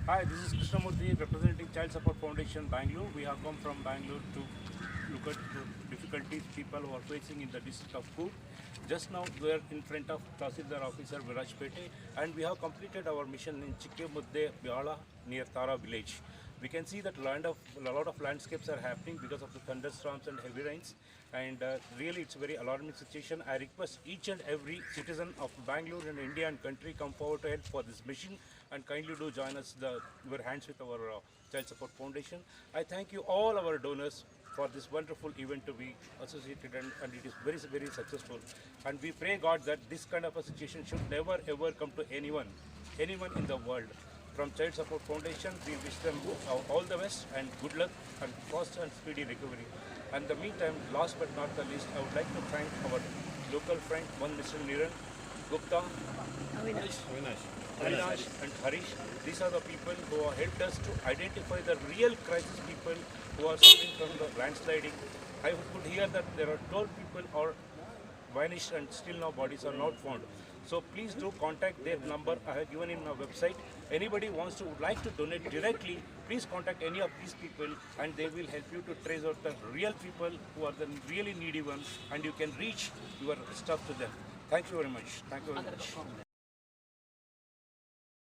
Hi, this is Krishnamurthy representing Child Support Foundation, Bangalore. We have come from Bangalore to look at the difficulties people who are facing in the district of Coorg. Just now we are in front of Tahsildar officer Virajpete and we have completed our mission in Chikkemudde, Biala near Tara village. We can see that a lot of landscapes are happening because of the thunderstorms and heavy rains, and really it's a very alarming situation. I request each and every citizen of Bangalore and India and country come forward to help for this mission, and kindly do join us your hands with our Child Support Foundation. I thank you all our donors for this wonderful event to be associated, and it is very successful, and we pray God that this kind of a situation should never ever come to anyone in the world. From Child Support Foundation, we wish them all the best and good luck and fast and speedy recovery. And in the meantime, last but not the least, I would like to thank our local friend, one Mr. Niran Gupta, Avinash and Harish. These are the people who have helped us to identify the real crisis people who are suffering from the landsliding. I could hear that there are 12 people are vanished and still no bodies are not found. So please do contact their number I have given in my website. Anybody would like to donate directly, please contact any of these people and they will help you to trace out the real people who are the really needy ones, and you can reach your stuff to them. Thank you very much. Thank you very much.